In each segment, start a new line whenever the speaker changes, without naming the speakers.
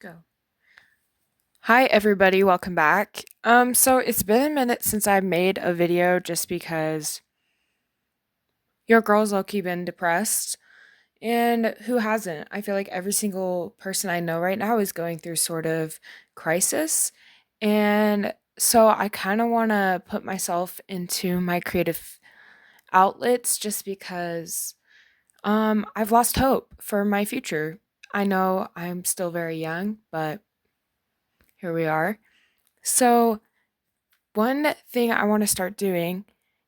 Go. Hi everybody, welcome back. So it's been a minute since I made a video just because your girl's low-key been depressed. And who hasn't? I feel like every single person I know right now is going through sort of crisis. And so I kind of want to put myself into my creative outlets just because I've lost hope for my future. I know I'm still very young, but here we are. So one thing I want to start doing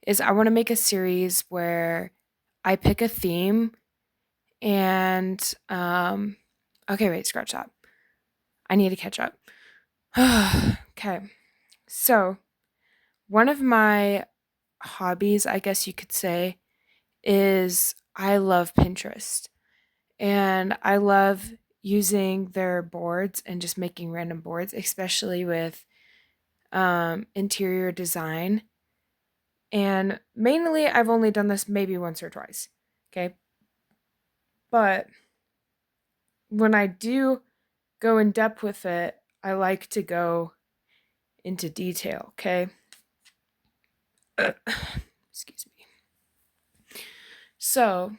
is I want to make a series where I pick a theme and okay, wait, scratch that. I need to catch up. Okay. So, one of my hobbies, I guess you could say, is I love Pinterest. And I love using their boards and just making random boards, especially with interior design. And mainly, I've only done this maybe once or twice. Okay. But when I do go in depth with it, I like to go into detail. Okay. Excuse me. So,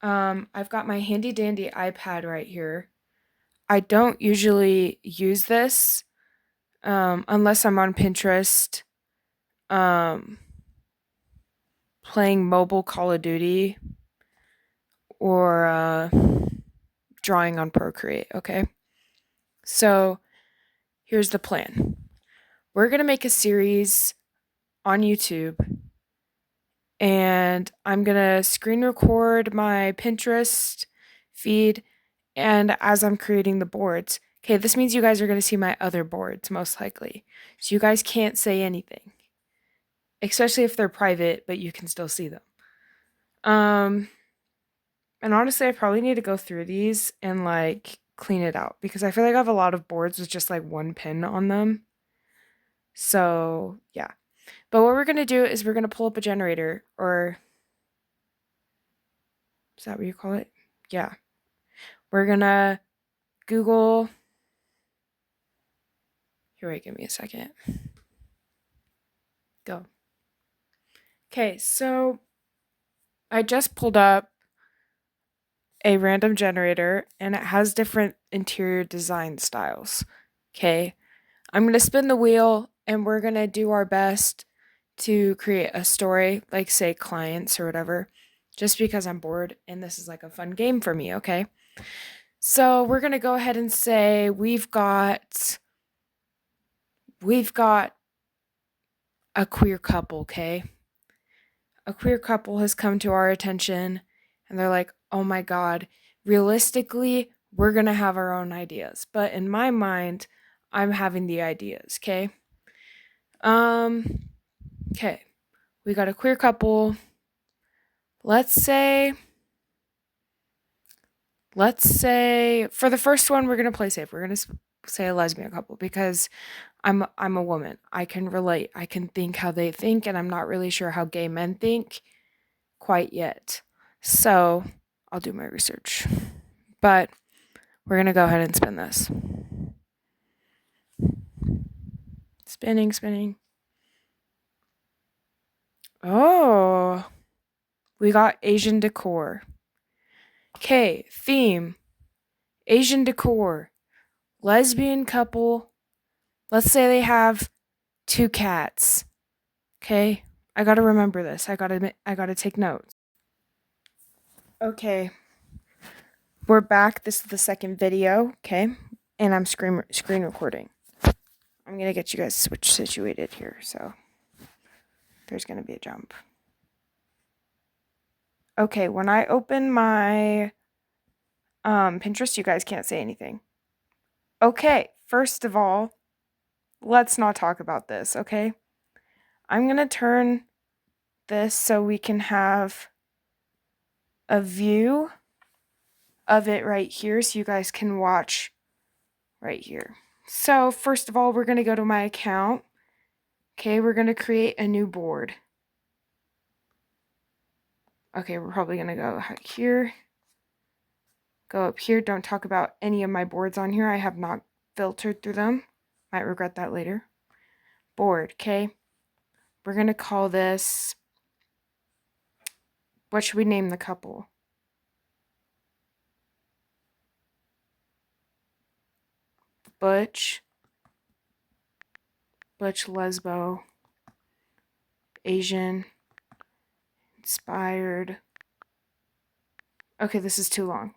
I've got my handy dandy iPad right here. I don't usually use this unless I'm on Pinterest um, playing mobile Call of Duty or drawing on Procreate. Okay. So, here's the plan. We're going to make a series on YouTube and I'm going to screen record my Pinterest feed and as I'm creating the boards. Okay, this means you guys are going to see my other boards most likely. So you guys can't say anything, especially if they're private, but you can still see them. Um and honestly, I probably need to go through these and like clean it out because I feel like I have a lot of boards with just like one pin on them. So, yeah. But what we're going to do is we're going to pull up a generator, or is that what you call it? Yeah. We're going to Google. Here, wait, give me a second. Go. Okay, so I just pulled up a random generator and it has different interior design styles. Okay. I'm going to spin the wheel and we're going to do our best to create a story, like say clients or whatever, just because I'm bored and this is like a fun game for me, okay? So, we're going to go ahead and say we've got a queer couple, okay? A queer couple has come to our attention and they're like, "Oh my god, realistically, we're going to have our own ideas." But in my mind, I'm having the ideas, okay? Um okay. We got a queer couple. Let's say for the first one we're going to play safe. We're going to say a lesbian couple because I'm a woman. I can relate. I can think how they think and I'm not really sure how gay men think quite yet. So, I'll do my research. But we're going to go ahead and spin this. Spinning, spinning. Oh, we got Asian decor. Okay, theme Asian decor. Lesbian couple. Let's say they have two cats. Okay? I got to remember this. I got to take notes. Okay. We're back. This is the second video, okay? And I'm screen recording. I'm going to get you guys situated here, so there's going to be a jump. Okay, when I open my Pinterest, you guys can't say anything. Okay, first of all, let's not talk about this, okay? I'm going to turn this so we can have a view of it right here so you guys can watch right here. So, first of all, we're going to go to my account. Okay, we're going to create a new board. Okay, we're probably going to go here. Go up here. Don't talk about any of my boards on here. I have not filtered through them. Might regret that later. Board, okay? We're going to call this, what should we name the couple? Butch Lesbo, Asian, inspired. Okay, this is too long.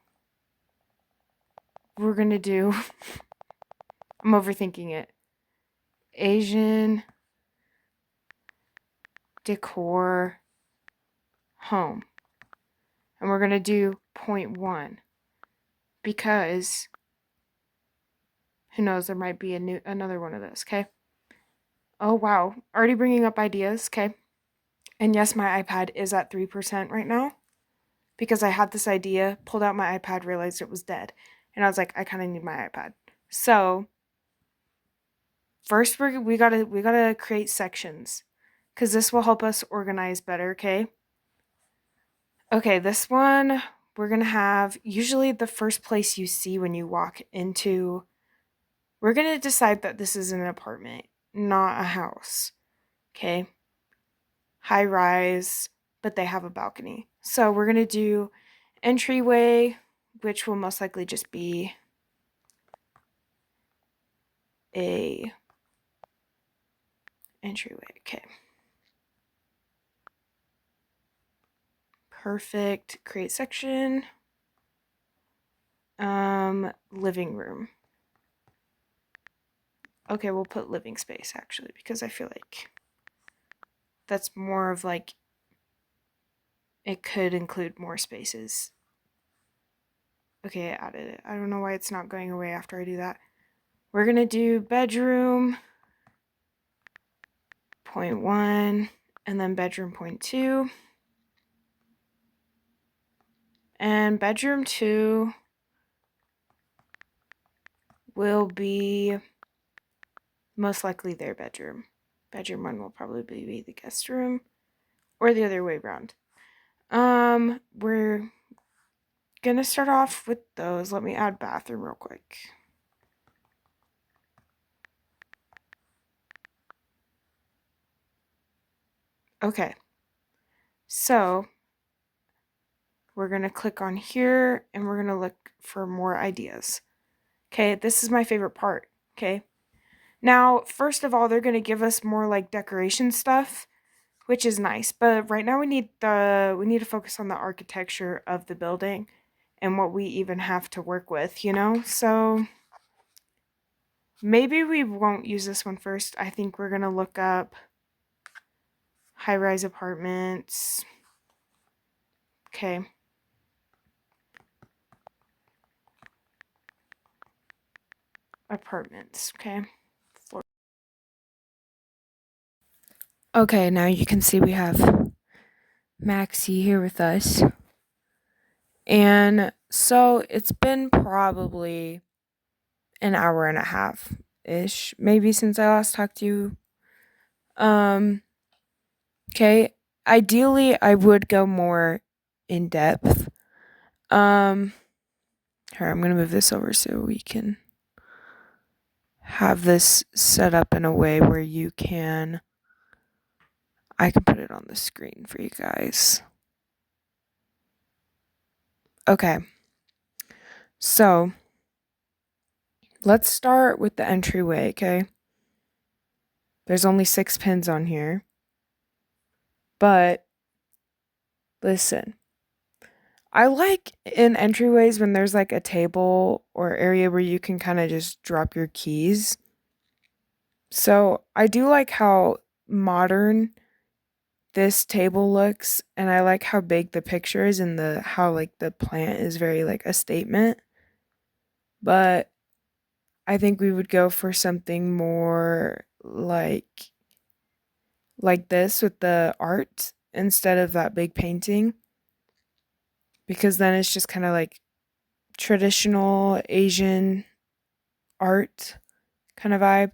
We're going to do, I'm overthinking it. Asian decor home. And we're going to do 0.1 because who knows, there might be another one of those, okay? Oh, wow. Already bringing up ideas, okay? And yes, my iPad is at 3% right now because I had this idea, pulled out my iPad, realized it was dead. And I was like, I kind of need my iPad. So first we gotta create sections because this will help us organize better, okay? Okay, this one we're gonna have usually the first place you see when you walk into, we're gonna decide that this is an apartment, not a house. Okay. High rise, but they have a balcony. So we're gonna do entryway, which will most likely just be a entryway. Okay. Perfect. Create section. Living room. Okay, we'll put living space actually because I feel like that's more of like, it could include more spaces. Okay, I added it. I don't know why it's not going away after I do that. We're gonna do bedroom 0.1 and then bedroom 0.2. And bedroom 2 will be most likely their bedroom. Bedroom 1 will probably be the guest room or the other way around. We're gonna start off with those. Let me add bathroom real quick. Okay. So we're gonna click on here and we're gonna look for more ideas. Okay, this is my favorite part. Okay. Now, first of all, they're gonna give us more like decoration stuff, which is nice. But right now we need to focus on the architecture of the building and what we even have to work with, you know? So maybe we won't use this one first. I think we're going to look up high-rise apartments. Okay. Apartments, okay. Okay, now you can see we have Maxie here with us. And so it's been probably an hour and a half ish, maybe since I last talked to you. Okay. Ideally, I would go more in depth. Here, I'm gonna move this over so we can have this set up in a way where I can put it on the screen for you guys. Okay. So, let's start with the entryway, okay? There's only 6 pins on here. But listen, I like in entryways when there's like a table or area where you can kind of just drop your keys. So I do like how modern this table looks, and I like how big the picture is and how like the plant is very like a statement. But I think we would go for something more like this with the art instead of that big painting, because then it's just kind of like traditional Asian art kind of vibe.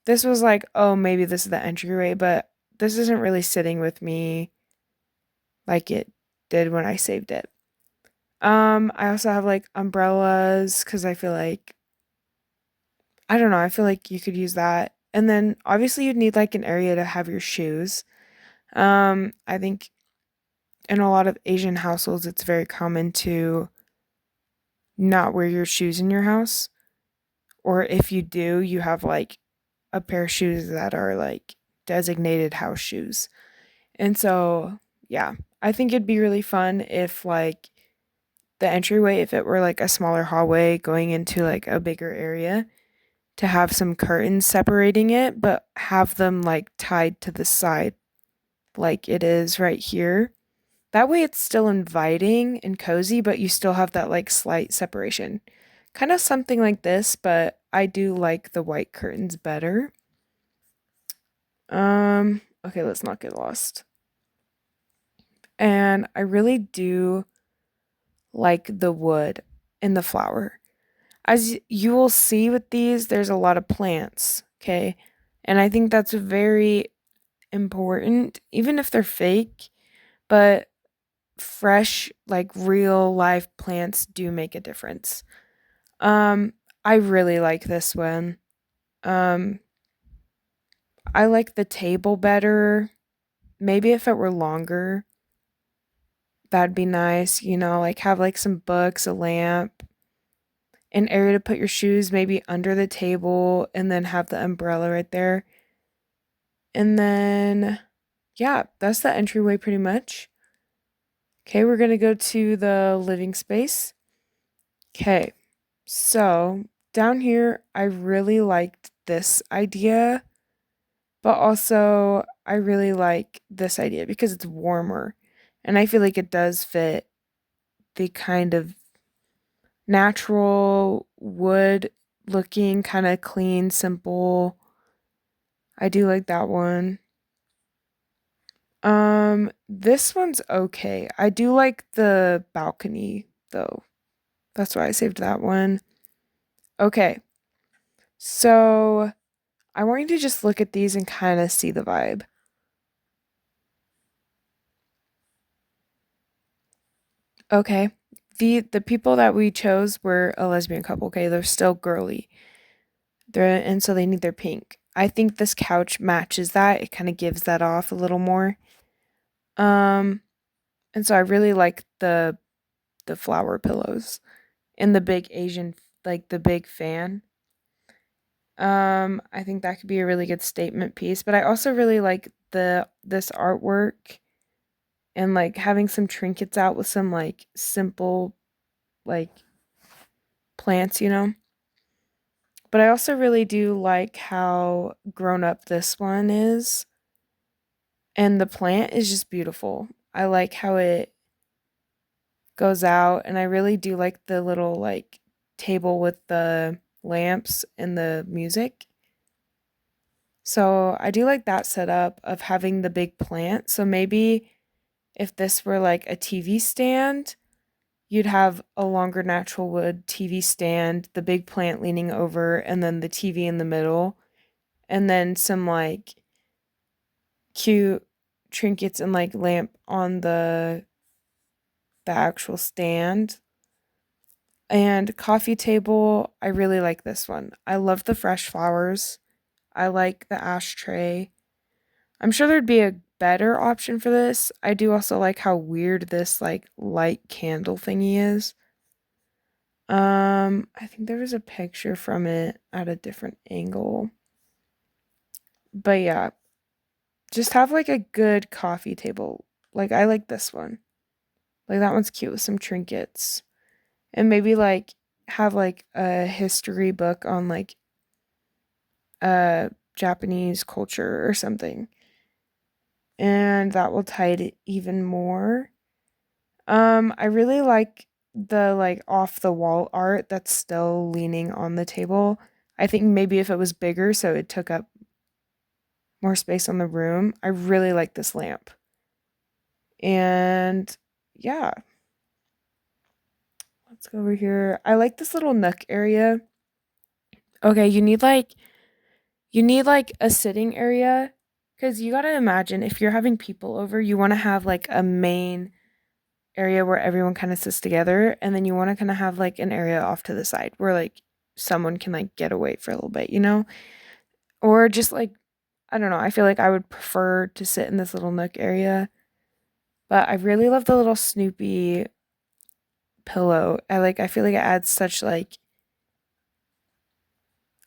This was like, oh, maybe this is the entryway, but this isn't really sitting with me like it did when I saved it. I also have like umbrellas because I feel like I don't know, I feel like you could use that. And then obviously you'd need like an area to have your shoes. I think in a lot of Asian households it's very common to not wear your shoes in your house. Or if you do, you have like a pair of shoes that are like designated house shoes. And so, yeah, I think it'd be really fun if like the entryway, if it were like a smaller hallway going into like a bigger area, to have some curtains separating it, but have them like tied to the side like it is right here. That way it's still inviting and cozy, but you still have that like slight separation. Kind of something like this, but I do like the white curtains better. Okay, let's not get lost. And I really do like the wood and the flower. As you will see with these, there's a lot of plants, okay? And I think that's very important, even if they're fake, but fresh, like real live plants do make a difference. Um, I really like this one. Um, I like the table better. Maybe if it were longer, that'd be nice, like have like some books, a lamp, an area to put your shoes maybe under the table, and then have the umbrella right there. And then, yeah, that's the entryway pretty much. Okay, we're gonna go to the living space. Okay, so down here, I really liked this idea, but also I really like this idea because it's warmer. And I feel like it does fit the kind of natural wood looking, kind of clean, simple. I do like that one. This one's okay. I do like the balcony though. That's why I saved that one. Okay. So, I want you to just look at these and kind of see the vibe. Okay. The people that we chose were a lesbian couple, okay? They're still girly. And so they need their pink. I think this couch matches that. It kind of gives that off a little more. Um, and so I really like the flower pillows and the big Asian, like the big fan. I think that could be a really good statement piece, but I also really like the this artwork and like having some trinkets out with some like simple like plants. But I also really do like how grown up this one is, and the plant is just beautiful. I like how it goes out, and I really do like the little like table with the lamps and the music. So I do like that setup of having the big plant. So maybe if this were like a TV stand, you'd have a longer natural wood TV stand, the big plant leaning over, and then the TV in the middle, and then some like cute trinkets and like lamp on the actual stand. And coffee table, I really like this one. I love the fresh flowers. I like the ashtray. I'm sure there'd be a better option for this. I do also like how weird this like light candle thingy is. I think there was a picture from it at a different angle. But yeah, just have like a good coffee table. Like I like this one. Like that one's cute with some trinkets. And maybe like have like a history book on like Japanese culture or something. And that will tie it even more. I really like the like off the wall art that's still leaning on the table. I think maybe if it was bigger so it took up more space on the room. I really like this lamp. And yeah, let's go over here. I like this little nook area. Okay, you need like a sitting area cuz you got to imagine if you're having people over, you want to have like a main area where everyone kind of sits together, and then you want to kind of have like an area off to the side where like someone can like get away for a little bit, or just like I don't know. I feel like I would prefer to sit in this little nook area, but I really love the little Snoopy pillow. I feel like it adds such like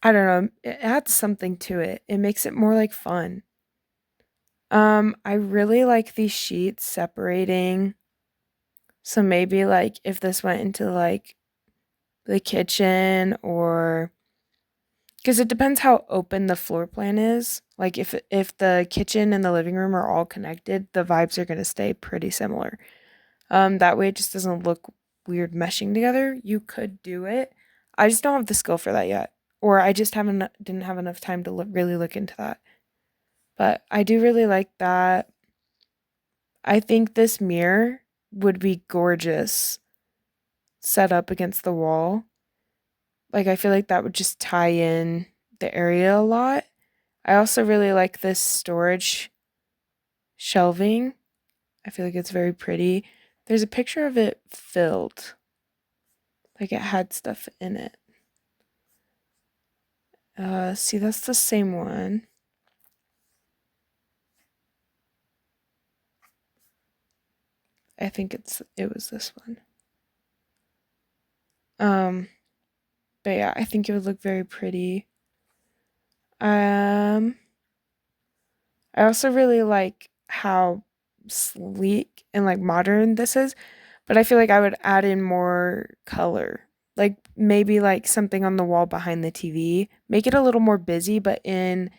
I don't know, it adds something to it. It makes it more like fun. I really like these sheets separating. So maybe like if this went into like the kitchen or because it depends how open the floor plan is. Like if the kitchen and the living room are all connected, the vibes are going to stay pretty similar. That way it just doesn't look weird meshing together. You could do it. I just don't have the skill for that yet, or I just haven't didn't have enough time to really look into that. But I do really like that. I think this mirror would be gorgeous set up against the wall. Like I feel like that would just tie in the area a lot. I also really like this storage shelving. I feel like it's very pretty. There's a picture of it filled. Like it had stuff in it. See, that's the same one. I think it was this one. Um, but yeah, I think it would look very pretty. Um, I also really like how sleek and like modern this is, but I feel like I would add in more color. Like maybe like something on the wall behind the TV. Make it a little more busy, but in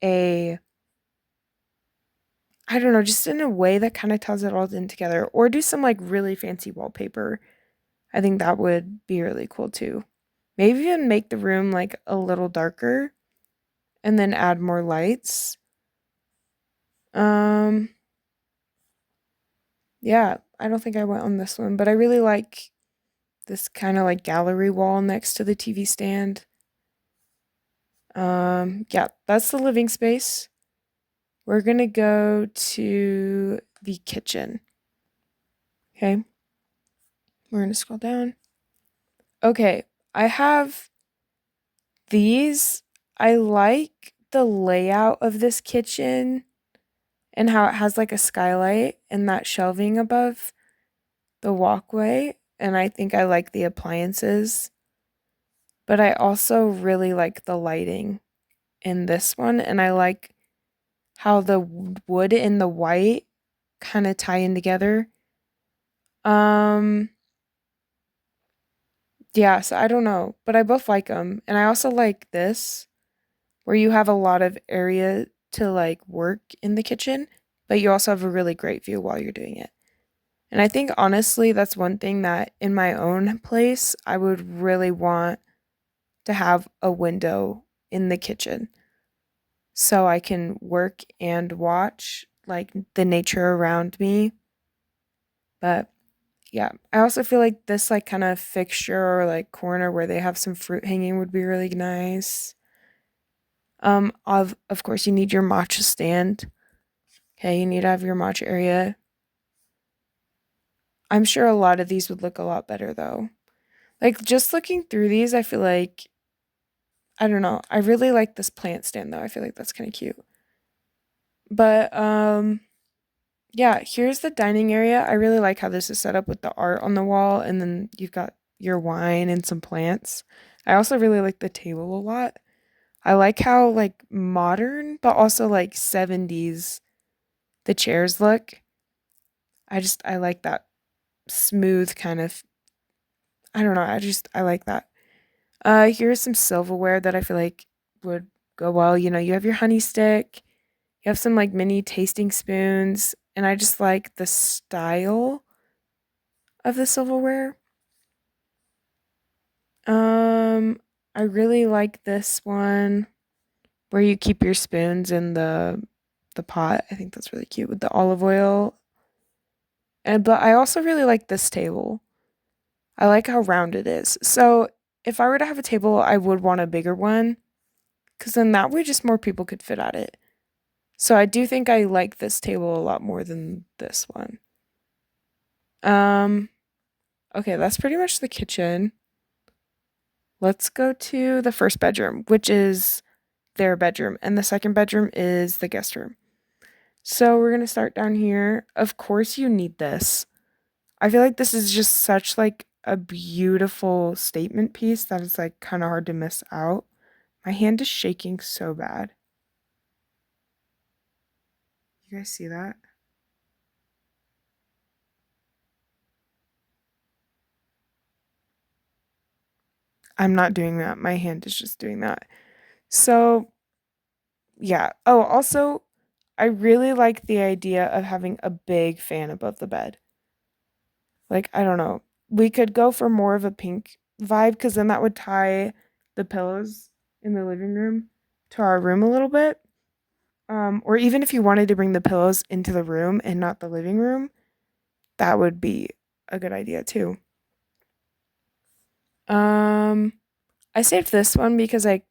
a I don't know, just in a way that kind of ties it all in together. Or do some like really fancy wallpaper. I think that would be really cool too. Maybe even make the room like a little darker and then add more lights. Um yeah, I don't think I went on this one, but I really like this kind of like gallery wall next to the TV stand. Yeah, that's the living space. We're going to go to the kitchen. Okay. We're going to scroll down. Okay, I have these. I like the layout of this kitchen and how it has like a skylight and that shelving above the walkway. And I think I like the appliances, but I also really like the lighting in this one. And I like how the wood and the white kind of tie in together. Um, yeah, so I don't know, but I both like them. And I also like this where you have a lot of area to like work in the kitchen, but you also have a really great view while you're doing it. And I think honestly, that's one thing that in my own place, I would really want to have a window in the kitchen so I can work and watch like the nature around me. But yeah, I also feel like this like kind of fixture or like corner where they have some fruit hanging would be really nice. Of course you need your matcha stand. Okay, you need to have your matcha area. I'm sure a lot of these would look a lot better though. Like just looking through these, I feel like I don't know. I really like this plant stand though. I feel like that's kind of cute. But yeah, here's the dining area. I really like how this is set up with the art on the wall and then you've got your wine and some plants. I also really like the table a lot. I like how like modern but also like 70s the chairs look. I like that smooth kind of I don't know. I like that. Here's some silverware that I feel like would go well. You have your honey stick, you have some like mini tasting spoons, and I just like the style of the silverware. Um, I really like this one where you keep your spoons in the pot. I think that's really cute with the olive oil. And but I also really like this table. I like how round it is. So if I were to have a table, I would want a bigger one because then that way just more people could fit at it. So I do think I like this table a lot more than this one. Um, okay, that's pretty much the kitchen. Let's go to the first bedroom, which is their bedroom, and the second bedroom is the guest room. So we're gonna start down here. Of course, you need this. I feel like this is just such like a beautiful statement piece that it's like kind of hard to miss out. My hand is shaking so bad. You guys see that? I'm not doing that. My hand is just doing that. So, yeah. Oh, also, I really like the idea of having a big fan above the bed. Like, I don't know. We could go for more of a pink vibe because then that would tie the pillows in the living room to our room a little bit. Or even if you wanted to bring the pillows into the room and not the living room, that would be a good idea too. Um, I saved this one because I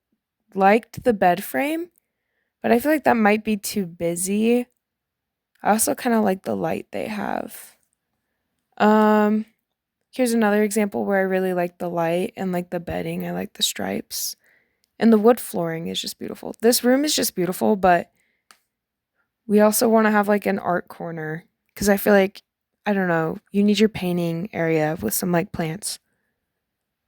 liked the bed frame, but I feel like that might be too busy. I also kind of like the light they have. Um, Here's another example where I really like the light and like the bedding. I like the stripes. And the wood flooring is just beautiful. This room is just beautiful, but we also want to have like an art corner because I feel like, I don't know, you need your painting area with some like plants,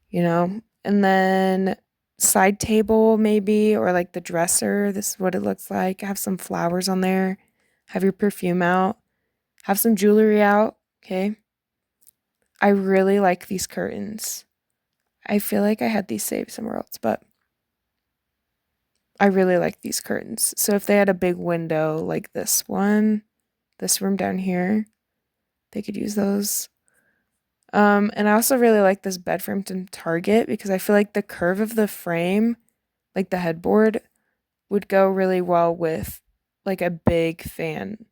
you know? And then side table maybe, or like the dresser. This is what it looks like. Have some flowers on there. Have your perfume out. Have some jewelry out. Okay. I really like these curtains. I feel like I had these saved somewhere else, but I really like these curtains. So if they had a big window like this one, this room down here, they could use those. And I also really like this bed frame from Target because I feel like the curve of the frame, like the headboard, would go really well with like a big fan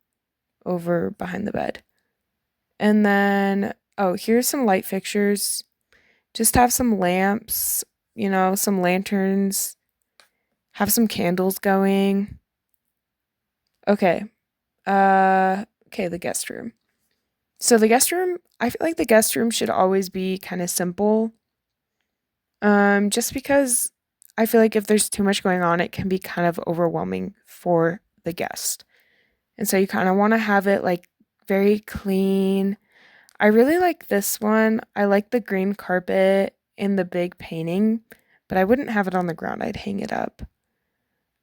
over behind the bed. And then, oh, here's some light fixtures. Just have some lamps, some lanterns, have some candles going. Okay. Okay, the guest room. So the guest room, I feel like the guest room should always be kind of simple. Just because I feel like if there's too much going on, it can be kind of overwhelming for the guest. And so you kind of want to have it like very clean. I really like this one. I like the green carpet and the big painting, but I wouldn't have it on the ground. I'd hang it up.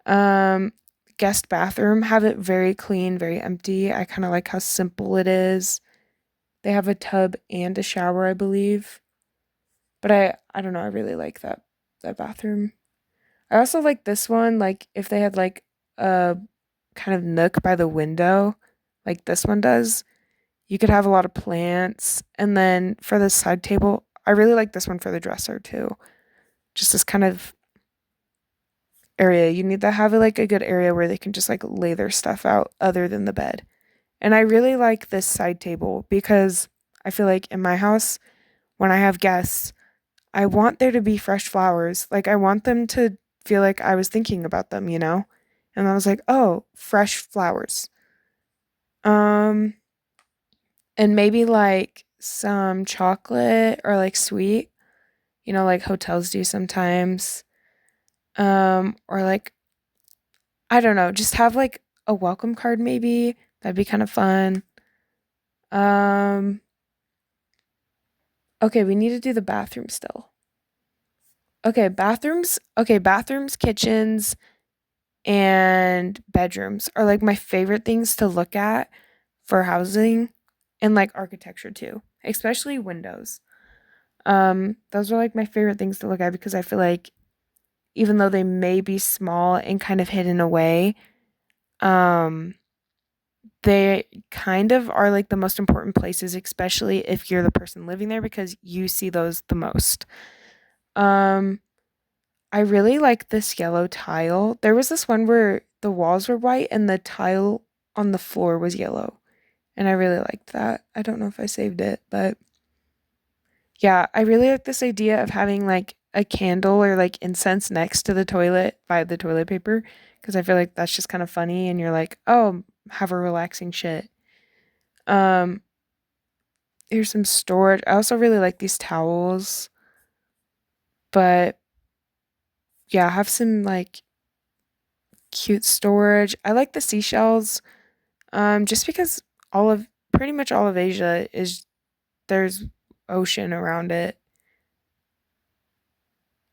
Um, Guest bathroom, have it very clean, very empty. I kind of like how simple it is. They have a tub and a shower, I believe. But I don't know, I really like that bathroom. I also like this one, like if they had like a kind of nook by the window, like this one does, you could have a lot of plants. And then for the side table, I really like this one for the dresser too. Just this kind of area. You need to have like a good area where they can just like lay their stuff out other than the bed. And I really like this side table because I feel like in my house, when I have guests, I want there to be fresh flowers. Like I want them to feel like I was thinking about them, you know? And I was like, "Oh, fresh flowers." Um and maybe like some chocolate or like sweet, like hotels do sometimes. Or like I don't know, just have like a welcome card maybe. That'd be kind of fun. Um okay, we need to do the bathroom still. Okay, bathrooms, kitchens, and bedrooms are like my favorite things to look at for housing and like architecture too, especially windows. Those are like my favorite things to look at because I feel like even though they may be small and kind of hidden away, um, they kind of are like the most important places, especially if you're the person living there because you see those the most. Um, I really like this yellow tile. There was this one where the walls were white and the tile on the floor was yellow, and I really liked that. I don't know if I saved it, but yeah, I really like this idea of having like a candle or like incense next to the toilet by the toilet paper because I feel like that's just kind of funny and you're like, "Oh, have a relaxing shit." Um Here's some storage. I also really like these towels, but yeah, I have some like cute storage. I like the seashells, just because all of pretty much all of Asia is there's ocean around it.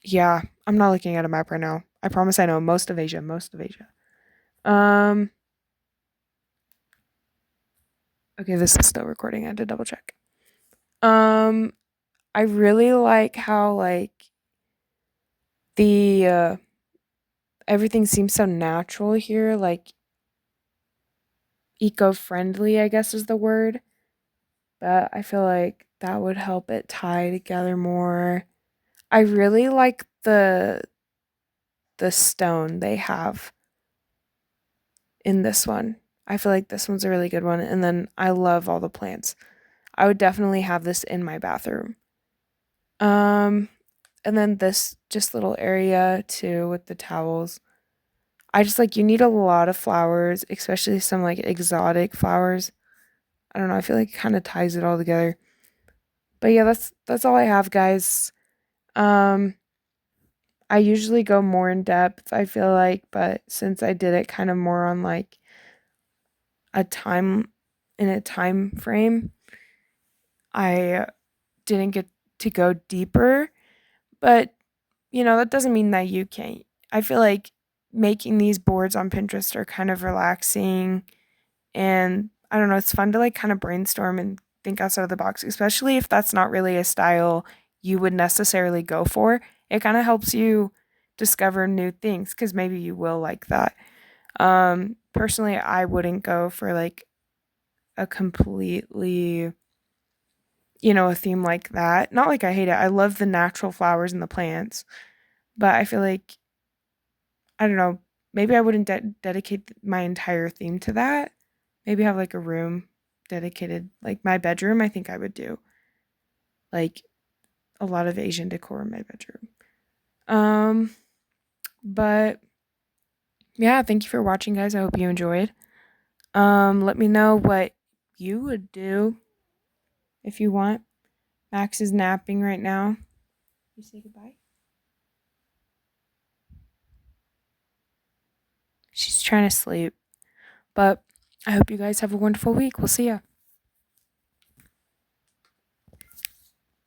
Yeah, I'm not looking at a map right now. I promise I know most of Asia, most of Asia. Um, okay, this is still recording. I had to double check. Um, I really like how like the everything seems so natural here, like eco-friendly, I guess is the word. But I feel like that would help it tie together more. I really like the stone they have in this one. I feel like this one's a really good one. And then I love all the plants. I would definitely have this in my bathroom. Um, and then this just little area too with the towels. I just like you need a lot of flowers, especially some like exotic flowers. I don't know, I feel like it kind of ties it all together. But yeah, that's all I have, guys. Um, I usually go more in depth, I feel like, but since I did it kind of more on like a time in a time frame, I didn't get to go deeper. But, that doesn't mean that you can't. I feel like making these boards on Pinterest are kind of relaxing, and I don't know, it's fun to like kind of brainstorm and think outside of the box, especially if that's not really a style you would necessarily go for. It kind of helps you discover new things because maybe you will like that. Personally, I wouldn't go for like a completely, a theme like that. Not like I hate it. I love the natural flowers and the plants, but I feel like I don't know, maybe I wouldn't dedicate my entire theme to that. Maybe have like a room dedicated, like my bedroom, I think I would do like a lot of Asian decor in my bedroom. Um, but yeah, thank you for watching, guys. I hope you enjoyed. Let me know what you would do if you want. Max is napping right now. You say goodbye? She's trying to sleep. But I hope you guys have a wonderful week. We'll see ya.